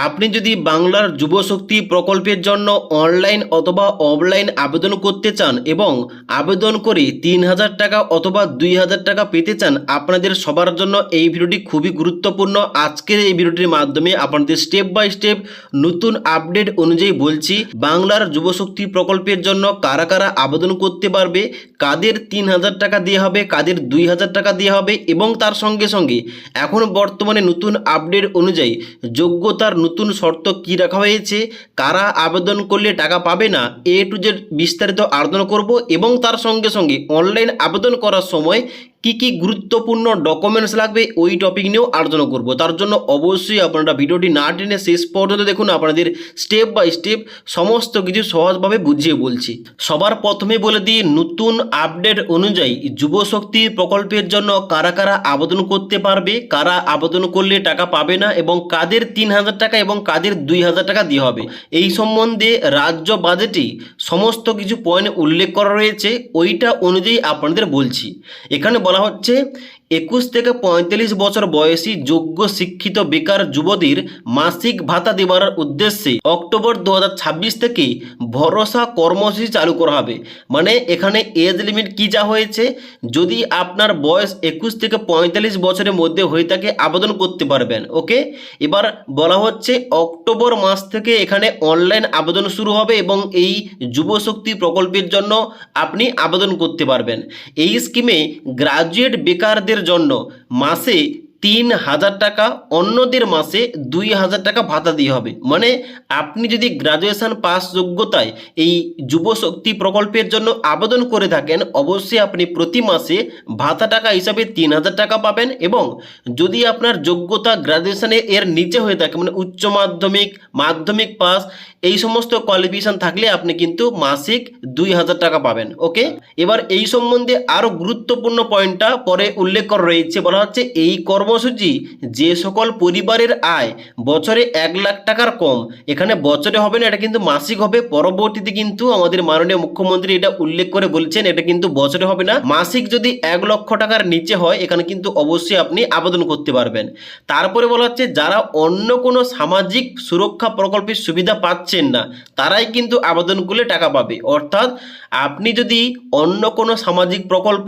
আপনি যদি বাংলার যুবশক্তি প্রকল্পের জন্য অনলাইন অথবা অফলাইন আবেদন করতে চান এবং আবেদন করে ৩,০০০ টাকা অথবা ২,০০০ টাকা পেতে চান, আপনাদের সবার জন্য এই ভিডিওটি খুবই গুরুত্বপূর্ণ। আজকের এই ভিডিওটির মাধ্যমে আপনাদের স্টেপ বাই স্টেপ নতুন আপডেট অনুযায়ী বলছি বাংলার যুবশক্তি প্রকল্পের জন্য কারা কারা আবেদন করতে পারবে, কাদের ৩,০০০ টাকা দেওয়া হবে, কাদের ২,০০০ টাকা দেওয়া হবে এবং তার সঙ্গে সঙ্গে এখন বর্তমানে নতুন আপডেট অনুযায়ী যোগ্যতার নতুন শর্ত কি রাখা হয়েছে, কারা আবেদন করলে টাকা পাবে না, এ টু জেড বিস্তারিত আলোচনা করব এবং তার সঙ্গে সঙ্গে অনলাইন আবেদন করার সময় কি কি গুরুত্বপূর্ণ ডকুমেন্টস লাগবে ওই টপিক নিয়েও আলোচনা করব। তার জন্য অবশ্যই আপনারা ভিডিওটি না টেনে শেষ পর্যন্ত দেখুন। আপনাদের স্টেপ বাই স্টেপ সমস্ত কিছু সহজভাবে বুঝিয়ে বলছি। সবার প্রথমে বলে দিই, নতুন আপডেট অনুযায়ী যুবশক্তি প্রকল্পের জন্য কারা কারা আবেদন করতে পারবে, কারা আবেদন করলে টাকা পাবে না এবং কাদের ৩,০০০ টাকা এবং কাদের ২,০০০ টাকা দেওয়া হবে, এই সম্বন্ধে রাজ্য বাজেটে সমস্ত কিছু পয়েন্ট উল্লেখ করা রয়েছে। ওইটা অনুযায়ী আপনাদের বলছি। এখানে বলা হচ্ছে ২১ থেকে ৪৫ বছর বয়সী যোগ্য শিক্ষিত বেকার যুবতীর মাসিক ভাতা দেওয়ার উদ্দেশ্যে অক্টোবর ২০২৬ থেকে ভরসা কর্মসূচি চালু করা হবে। মানে এখানে এজ লিমিট কি যা হয়েছে, যদি আপনার বয়স ২১ থেকে ৪৫ বছরের মধ্যে হয়ে থাকে আবেদন করতে পারবেন। ওকে, এবার বলা হচ্ছে অক্টোবর মাস থেকে এখানে অনলাইন আবেদন শুরু হবে এবং এই যুবশক্তি প্রকল্পের জন্য আপনি আবেদন করতে পারবেন। এই স্কিমে গ্রাজুয়েট বেকারদের জন্য মাসে ৩,০০০ টাকা, অন্যদের মাসে ২,০০০ টাকা ভাতা দিয়ে হবে। মানে আপনি যদি গ্রাজুয়েশন পাস যোগ্যতায় এই যুবশক্তি প্রকল্পের জন্য আবেদন করে থাকেন, অবশ্যই আপনি প্রতি মাসে ভাতা টাকা হিসাবে ৩,০০০ টাকা পাবেন। এবং যদি আপনার যোগ্যতা গ্রাজুয়েশনে এর নিচে হয়ে থাকে, মানে উচ্চ মাধ্যমিক, মাধ্যমিক পাস, এই সমস্ত কোয়ালিফিকেশন থাকলে আপনি কিন্তু মাসিক ২,০০০ টাকা পাবেন। ওকে, এবার এই সম্বন্ধে আরও গুরুত্বপূর্ণ পয়েন্টটা পরে উল্লেখ করা রয়েছে। বলা হচ্ছে এই কর্মসূচি যে সকল পরিবারের আয় বছরে ১,০০,০০০ টাকার কম, এখানে বছরে হবে না, এটা কিন্তু মাসিক হবে। পরবর্তীতে কিন্তু আমাদের মাননীয় মুখ্যমন্ত্রী এটা উল্লেখ করে বলছেন এটা কিন্তু বছরে হবে না, মাসিক যদি ১,০০,০০০ টাকার নিচে হয় এখানে কিন্তু অবশ্যই আপনি আবেদন করতে পারবেন। তারপরে বলা হচ্ছে যারা অন্য কোনো সামাজিক সুরক্ষা প্রকল্পের সুবিধা পাচ্ছেন না তারাই কিন্তু আবেদন করলে টাকা পাবে। অর্থাৎ আপনি যদি অন্য কোনো সামাজিক প্রকল্প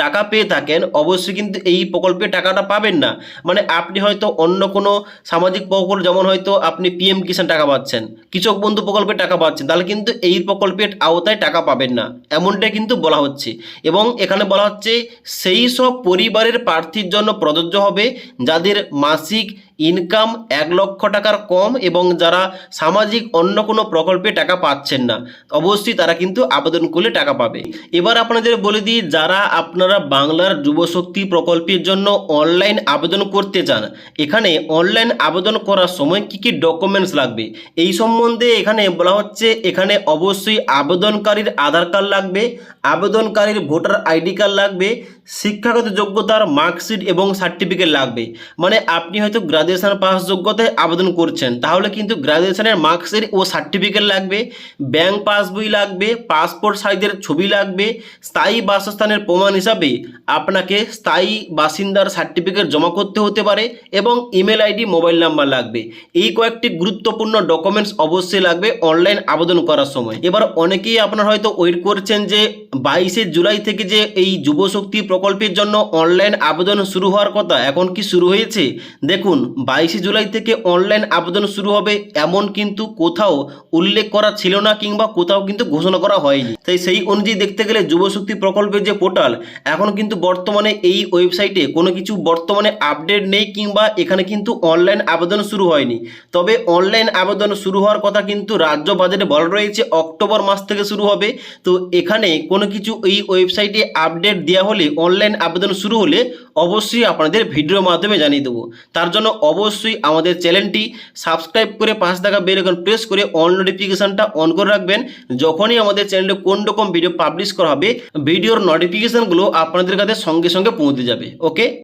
টাকা পেয়ে থাকেন, অবশ্যই কিন্তু এই প্রকল্পে টাকাটা পাবেন না। মানে আপনি হয়তো অন্য কোনো সামাজিক প্রকল্প, যেমন হয়তো আপনি পিএম কিষাণ টাকা পাচ্ছেন, কৃষক বন্ধু প্রকল্পে টাকা পাচ্ছেন, তাহলে কিন্তু এই প্রকল্পের আওতায় টাকা পাবেন না, এমনটাই কিন্তু বলা হচ্ছে। এবং এখানে বলা হচ্ছে সেই সব পরিবারের প্রার্থীর জন্য প্রযোজ্য হবে যাদের মাসিক ইনকাম ১,০০,০০০ টাকার কম এবং যারা সামাজিক অন্য কোনো প্রকল্পে টাকা পাচ্ছেন না, অবশ্যই তারা কিন্তু আবেদন করলে টাকা পাবে। এবার আপনাদের বলে দিই, যারা আপনারা বাংলার যুবশক্তি প্রকল্পের জন্য অনলাইন আবেদন করতে চান, এখানে অনলাইন আবেদন করার সময় কি কি ডকুমেন্টস লাগবে এই সম্বন্ধে এখানে বলা হচ্ছে। এখানে অবশ্যই আবেদনকারীর আধার কার্ড লাগবে, আবেদনকারীর ভোটার আইডি কার্ড লাগবে, শিক্ষাগত যোগ্যতার মার্কশিট এবং সার্টিফিকেট লাগবে। মানে আপনি হয়তো গ্রাজুয়েশন পাস যোগ্যতায় আবেদন করছেন, তাহলে কিন্তু গ্রাজুয়েশনের মার্কশিট ও সার্টিফিকেট লাগবে, ব্যাংক পাসবই লাগবে, পাসপোর্ট সাইজের ছবি লাগবে, স্থায়ী বাসস্থানের প্রমাণ হিসাবে আপনাকে স্থায়ী বাসিন্দার সার্টিফিকেট জমা করতে হতে পারে এবং ইমেল আইডি, মোবাইল নাম্বার লাগবে। এই কয়েকটি গুরুত্বপূর্ণ ডকুমেন্টস অবশ্যই লাগবে অনলাইন আবেদন করার সময়। এবার অনেকেই আপনারা হয়তো ওয়েট করছেন যে ২২শে জুলাই থেকে যে এই যুবশক্তি প্রকল্পের জন্য অনলাইন আবেদন শুরু হওয়ার কথা, এখন কি শুরু হয়েছে? দেখুন, ২২শে জুলাই থেকে অনলাইন আবেদন শুরু হবে এমন কিন্তু কোথাও উল্লেখ করা ছিল না কিংবা কোথাও কিন্তু ঘোষণা করা হয়নি। তাই সেই অনুযায়ী দেখতে গেলে যুবশক্তি প্রকল্পের যে পোর্টাল, এখন কিন্তু বর্তমানে এই ওয়েবসাইটে কোনো কিছু বর্তমানে আপডেট নেই কিংবা এখানে কিন্তু অনলাইন আবেদন শুরু হয়নি। তবে অনলাইন আবেদন শুরু হওয়ার কথা কিন্তু রাজ্য বাজেটে বলা রয়েছে অক্টোবর মাস থেকে শুরু হবে। তো এখানে কোনো কিছু এই ওয়েবসাইটে আপডেট দেওয়া হলে, অনলাইন আবেদন শুরু হলে অবশ্যই আপনাদের ভিডিওর মাধ্যমে জানিয়ে দেবো। তার জন্য অবশ্যই আমাদের চ্যানেলটি সাবস্ক্রাইব করে পাশে থাকা বেল আইকন প্রেস করে অল নোটিফিকেশনটা অন করে রাখবেন। যখনই আমাদের চ্যানেলে কোন রকম ভিডিও পাবলিশ করা হবে, ভিডিওর নোটিফিকেশনগুলো আপনাদের কাছে সঙ্গে সঙ্গে পৌঁছে যাবে। ওকে।